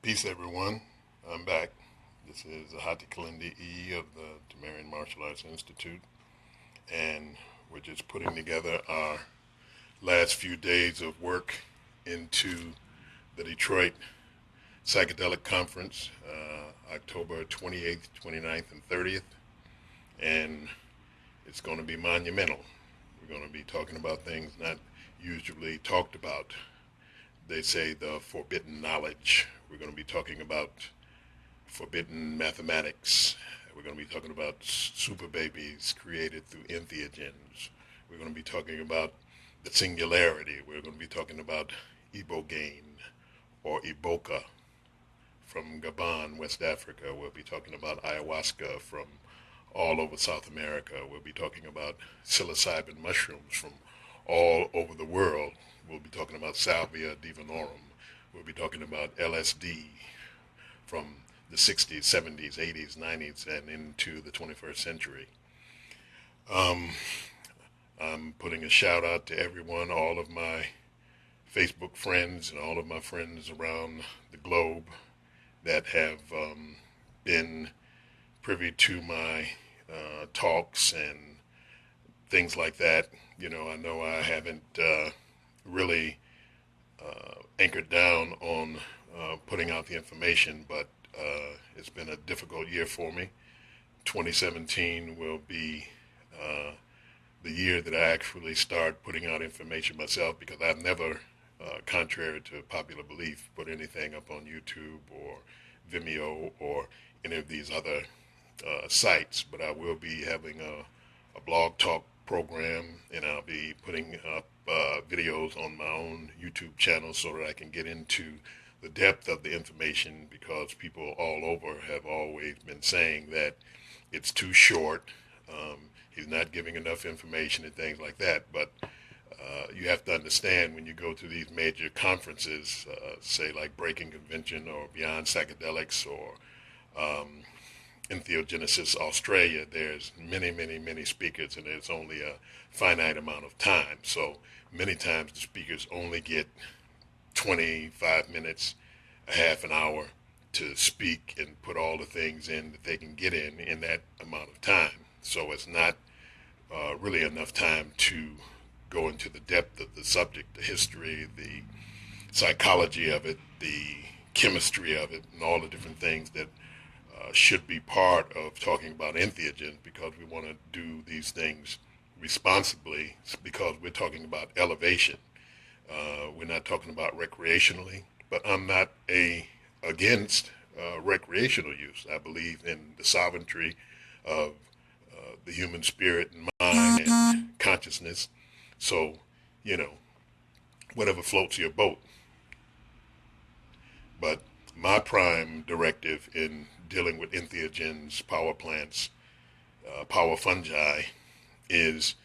Peace, everyone. I'm back. This is Kilindi Iyi of the Tamarian Martial Arts Institute, and we're just putting together our last few days of work into the Detroit Psychedelic Conference, October 28th, 29th, and 30th, and it's going to be monumental. We're going to be talking about things not usually talked about. They say the forbidden knowledge. We're going to be talking about forbidden mathematics. We're going to be talking about super babies created through entheogens. We're going to be talking about the singularity. We're going to be talking about ibogaine or iboka from Gabon, West Africa. We'll be talking about ayahuasca from all over South America. We'll be talking about psilocybin mushrooms from all over the world. We'll be talking about Salvia divinorum. We'll be talking about LSD from the 60s, 70s, 80s, 90s, and into the 21st century. I'm putting a shout out to everyone, all of my Facebook friends and all of my friends around the globe that have been privy to my talks and things like that. You know, I know I haven't really anchored down on putting out the information, but it's been a difficult year for me. 2017 will be the year that I actually start putting out information myself, because I've never, contrary to popular belief, put anything up on YouTube or Vimeo or any of these other sites. But I will be having a blog talk program, and I'll be putting up videos on my own YouTube channel so that I can get into the depth of the information, because people all over have always been saying that it's too short. He's not giving enough information and things like that. But you have to understand, when you go to these major conferences, say like Breaking Convention or Beyond Psychedelics or Entheogenesis Australia, there's many speakers, and there's only a finite amount of time. So many times the speakers only get 25 minutes, a half an hour to speak and put all the things in that they can get in that amount of time. So it's not really enough time to go into the depth of the subject, the history, the psychology of it, the chemistry of it, and all the different things that should be part of talking about entheogens, because we want to do these things responsibly, because we're talking about elevation. We're not talking about recreationally, but I'm not against recreational use. I believe in the sovereignty of the human spirit and mind and consciousness. So, you know, whatever floats your boat. But my prime directive in dealing with entheogens, power plants, power fungi, is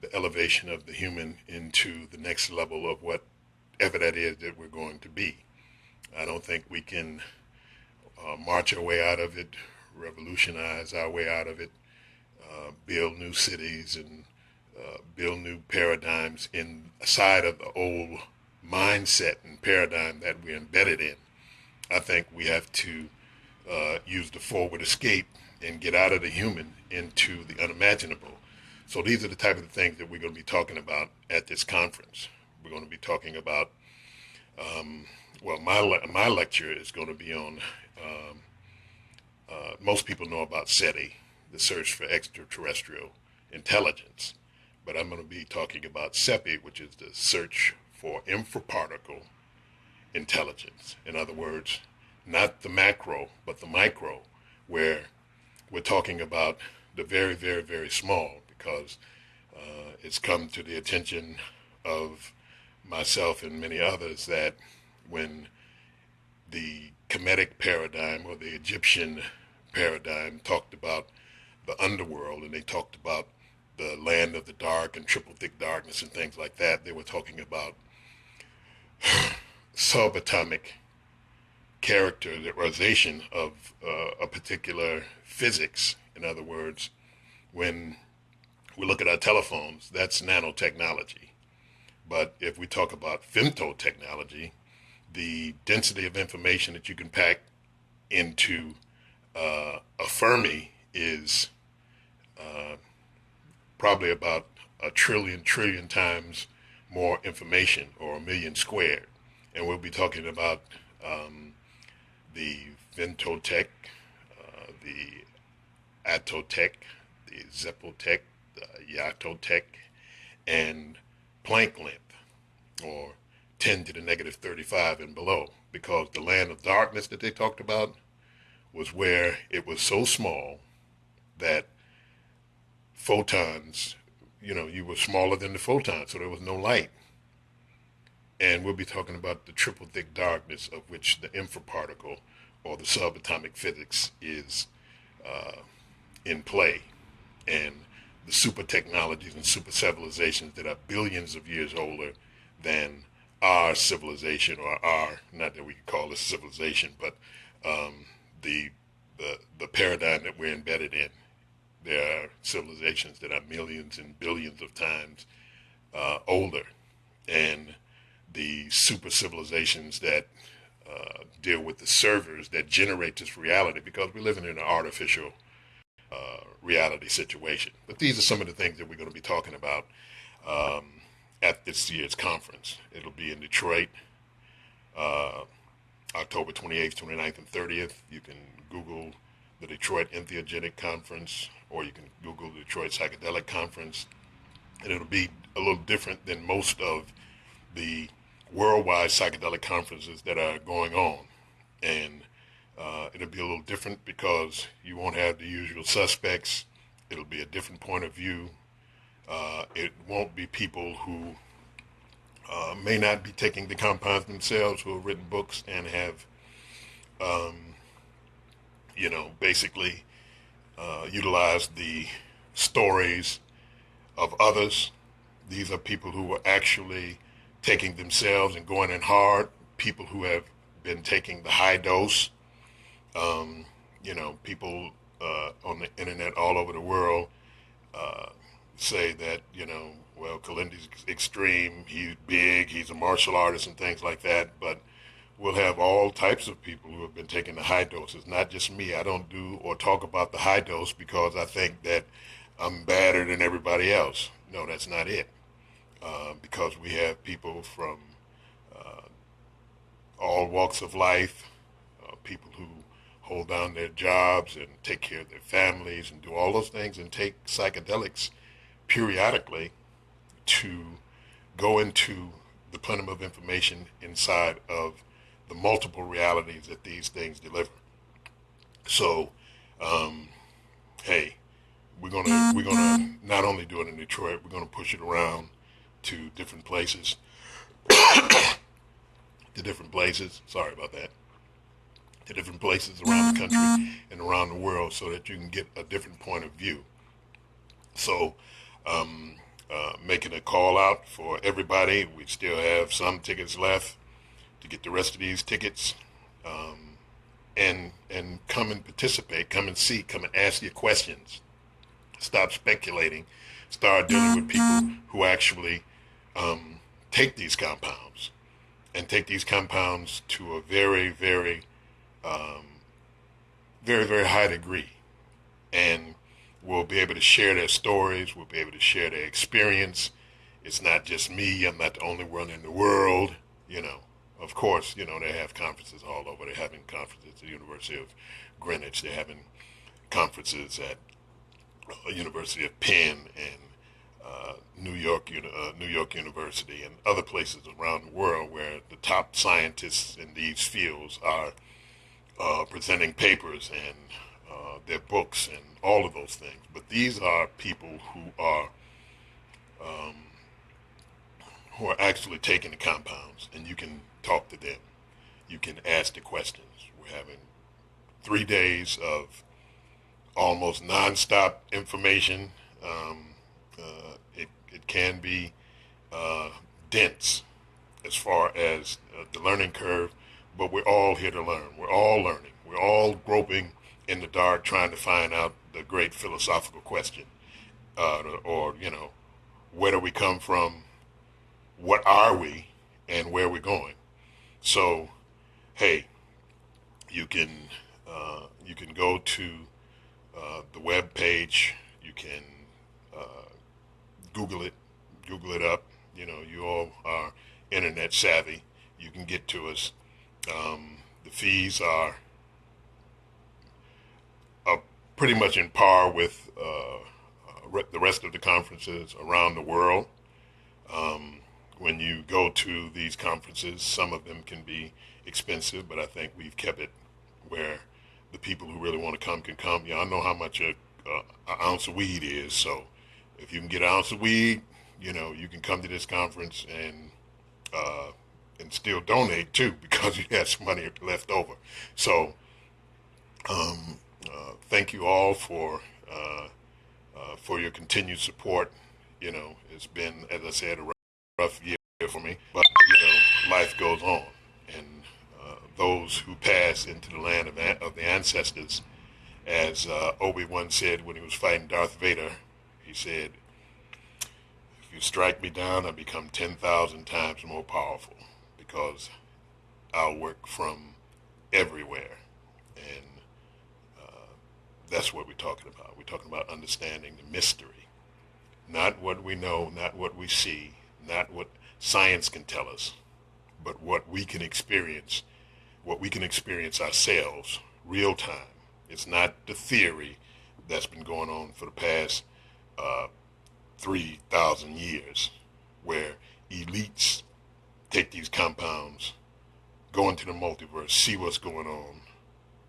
the elevation of the human into the next level of whatever that is that we're going to be. I don't think we can march our way out of it, revolutionize our way out of it, build new cities and build new paradigms inside of the old mindset and paradigm that we're embedded in. I think we have to use the forward escape and get out of the human into the unimaginable. So these are the type of things that we're going to be talking about at this conference. We're going to be talking about, my lecture is going to be on, most people know about SETI, the search for extraterrestrial intelligence. But I'm going to be talking about SEPI, which is the search for infraparticle intelligence. In other words, not the macro, but the micro, where we're talking about the very small, because it's come to the attention of myself and many others that when the Kemetic paradigm or the Egyptian paradigm talked about the underworld, and they talked about the land of the dark and triple thick darkness and things like that, they were talking about subatomic characterization of a particular physics. In other words, when we look at our telephones, that's nanotechnology. But if we talk about femtotechnology, the density of information that you can pack into a Fermi is probably about a trillion times more information, or a million squared. And we'll be talking about the Ventotech, the Atotech, the Zepotech, the Yatotech, and Planck length, or 10 to the negative 35 and below, because the land of darkness that they talked about was where it was so small that photons, you were smaller than the photon, so there was no light. And we'll be talking about the triple thick darkness, of which the infraparticle, or the subatomic physics, is in play, and the super technologies and super civilizations that are billions of years older than our civilization, or not that we could call this civilization, but the paradigm that we're embedded in. There are civilizations that are millions and billions of times older, and the super civilizations that deal with the servers that generate this reality, because we're living in an artificial reality situation. But these are some of the things that we're going to be talking about at this year's conference. It'll be in Detroit, October 28th, 29th, and 30th. You can Google the Detroit Entheogenic Conference, or you can Google the Detroit Psychedelic Conference, and it'll be a little different than most of the worldwide psychedelic conferences that are going on. And it'll be a little different because you won't have the usual suspects. It'll be a different point of view. It won't be people who may not be taking the compounds themselves, who have written books and have, basically utilized the stories of others. These are people who are actually taking themselves and going in hard, people who have been taking the high dose. People on the internet all over the world say that, well, Kilindi's extreme, he's big, he's a martial artist and things like that, but we'll have all types of people who have been taking the high doses, not just me. I don't do or talk about the high dose because I think that I'm better than everybody else. No, that's not it. Because we have people from all walks of life, people who hold down their jobs and take care of their families and do all those things and take psychedelics periodically to go into the plenum of information inside of the multiple realities that these things deliver. So, hey, we're gonna not only do it in Detroit, we're gonna push it around to different places. Sorry about that. To different places around the country and around the world, so that you can get a different point of view. So, making a call out for everybody. We still have some tickets left to get the rest of these tickets, and come and participate, come and see, come and ask your questions. Stop speculating. Start dealing with people who actually take these compounds, and take these compounds to a very, very, very, very high degree, and will be able to share their stories. We'll be able to share their experience. It's not just me. I'm not the only one in the world. Of course, they have conferences all over. They're having conferences at the University of Greenwich. They're having conferences at University of Penn and New York University and other places around the world, where the top scientists in these fields are presenting papers and their books and all of those things. But these are people who are actually taking the compounds, and you can talk to them. You can ask the questions. We're having 3 days of almost nonstop information. It can be dense as far as the learning curve, but we're all here to learn. We're all learning. We're all groping in the dark, trying to find out the great philosophical question, or where do we come from, what are we, and where we're going. So, hey, you can go to the web page. You can uh, Google it, Google it up. You know, you all are internet savvy. You can get to us. The fees are pretty much in par with the rest of the conferences around the world. Um, when you go to these conferences, some of them can be expensive, but I think we've kept it where the people who really want to come can come. Yeah, I know how much an ounce of weed is, so if you can get an ounce of weed, you know, you can come to this conference uh, and still donate too because you have some money left over. So thank you all for your continued support. You know, it's been, as I said, a rough year for me, but you know, life goes on, and those who pass into the land of the ancestors, as Obi-Wan said when he was fighting Darth Vader, he said, "If you strike me down, I become 10,000 times more powerful because I'll work from everywhere." And that's what we're talking about. We're talking about understanding the mystery, not what we know, not what we see, not what science can tell us, but what we can experience, what we can experience ourselves, real time. It's not the theory that's been going on for the past uh, 3,000 years, where elites take these compounds, go into the multiverse, see what's going on,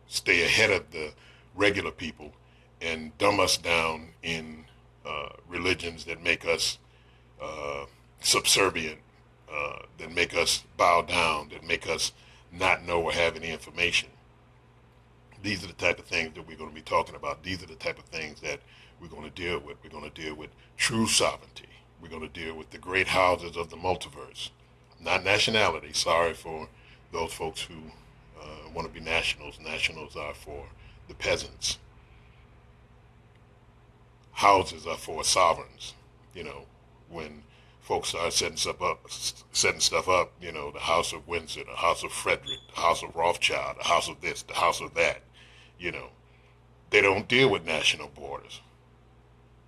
stay ahead of the regular people, and dumb us down in religions that make us subservient, that make us bow down, that make us not know or have any information. These are the type of things that we're going to be talking about. These are the type of things that we're going to deal with. We're going to deal with true sovereignty. We're going to deal with the great houses of the multiverse, not nationality. Sorry for those folks who want to be nationals. Nationals are for the peasants. Houses are for sovereigns. You know, when folks start setting stuff up, you know, the House of Windsor, the House of Frederick, the House of Rothschild, the House of this, the House of that, you know, they don't deal with national borders.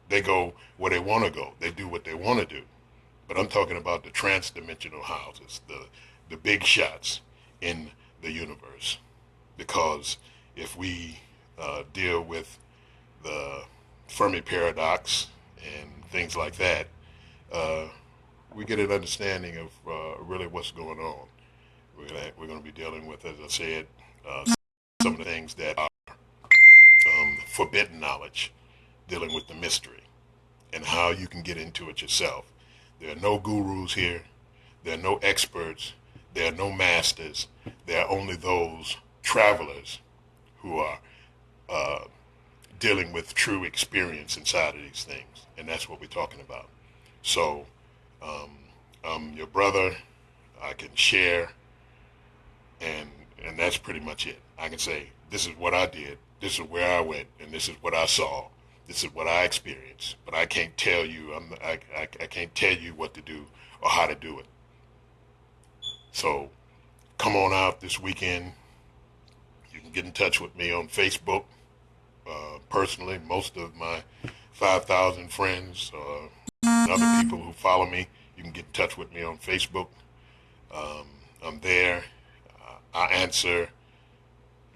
They go where they want to go. They do what they want to do. But I'm talking about the trans-dimensional houses, the big shots in the universe. Because if we deal with the Fermi paradox and things like that, we get an understanding of really what's going on. We're going to be dealing with, as I said, some of the things that are forbidden knowledge, dealing with the mystery and how you can get into it yourself. There are no gurus here. There are no experts. There are no masters. There are only those travelers who are dealing with true experience inside of these things. And that's what we're talking about. So I'm your brother. I can share, and that's pretty much it. I can say, this is what I did, this is where I went, and this is what I saw, this is what I experienced. But I can't tell you, I can't tell you what to do or how to do it. So come on out this weekend. You can get in touch with me on Facebook. Personally, most of my 5,000 friends and other people who follow me, you can get in touch with me on Facebook. I'm there. I answer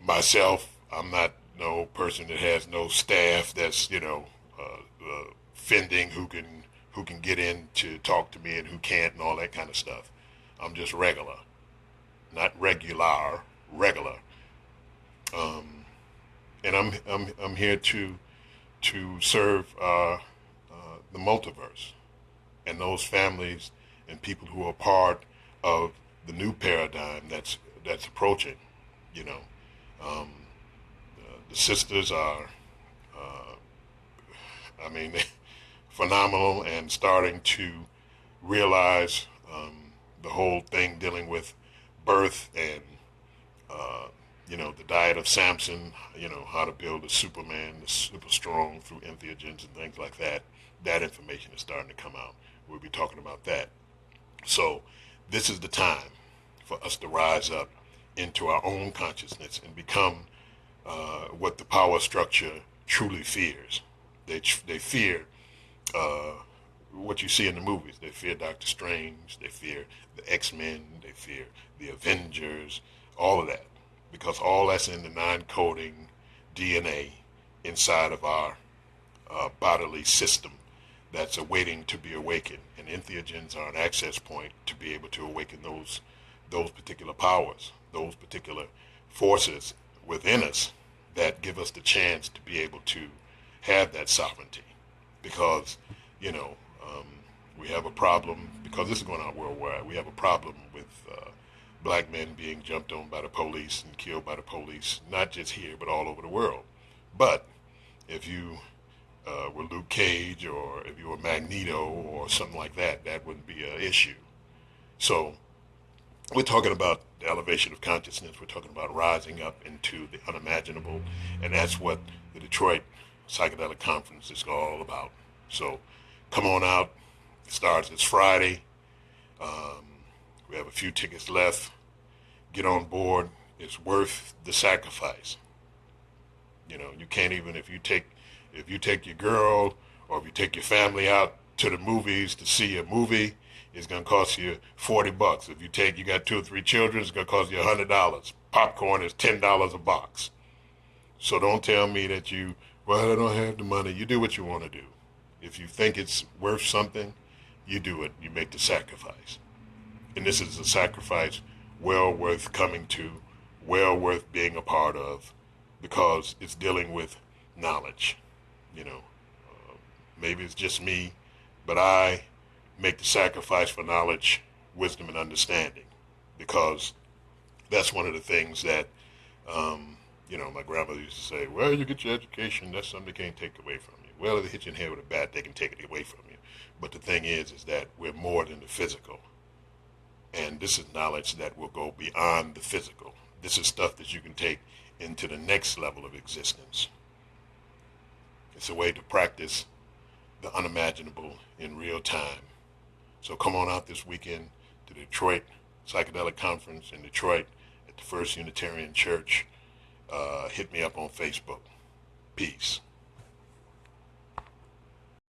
myself. I'm not no person that has no staff that's fending who can get in to talk to me and who can't and all that kind of stuff. I'm just regular, not regular, regular. And I'm here to serve the multiverse and those families and people who are part of the new paradigm that's approaching. You know, the sisters are, I mean, phenomenal and starting to realize the whole thing dealing with birth and the diet of Samson, how to build a Superman, the super strong through entheogens and things like that. That information is starting to come out. We'll be talking about that. So this is the time for us to rise up into our own consciousness and become what the power structure truly fears. They fear what you see in the movies. They fear Doctor Strange. They fear the X-Men. They fear the Avengers. All of that, because all that's in the non-coding DNA inside of our bodily system that's awaiting to be awakened. And entheogens are an access point to be able to awaken those particular powers, those particular forces within us that give us the chance to be able to have that sovereignty. Because, you know, we have a problem, because this is going on worldwide, we have a problem with black men being jumped on by the police and killed by the police, not just here, but all over the world. But if you were Luke Cage, or if you were Magneto or something like that, that wouldn't be an issue. So we're talking about the elevation of consciousness. We're talking about rising up into the unimaginable, and that's what the Detroit Psychedelic Conference is all about. So come on out. It starts this Friday. We have a few tickets left. Get on board. It's worth the sacrifice. You know, you can't even, if you take your girl, or if you take your family out to the movies to see a movie, it's gonna cost you $40. If you got 2 or 3 children, it's gonna cost you $100. Popcorn is $10 a box. So don't tell me that well, I don't have the money. You do what you want to do. If you think it's worth something, you do it. You make the sacrifice. And this is a sacrifice well worth coming to, well worth being a part of, because it's dealing with knowledge. You know, maybe it's just me, but I make the sacrifice for knowledge, wisdom, and understanding, because that's one of the things that, you know, my grandmother used to say, well, you get your education, that's something they can't take away from you. Well, if they hit you in the head with a bat, they can take it away from you. But the thing is that we're more than the physical. And this is knowledge that will go beyond the physical. This is stuff that you can take into the next level of existence. It's a way to practice the unimaginable in real time. So come on out this weekend to the Detroit Psychedelic Conference in Detroit at the First Unitarian Church. Hit me up on Facebook. Peace.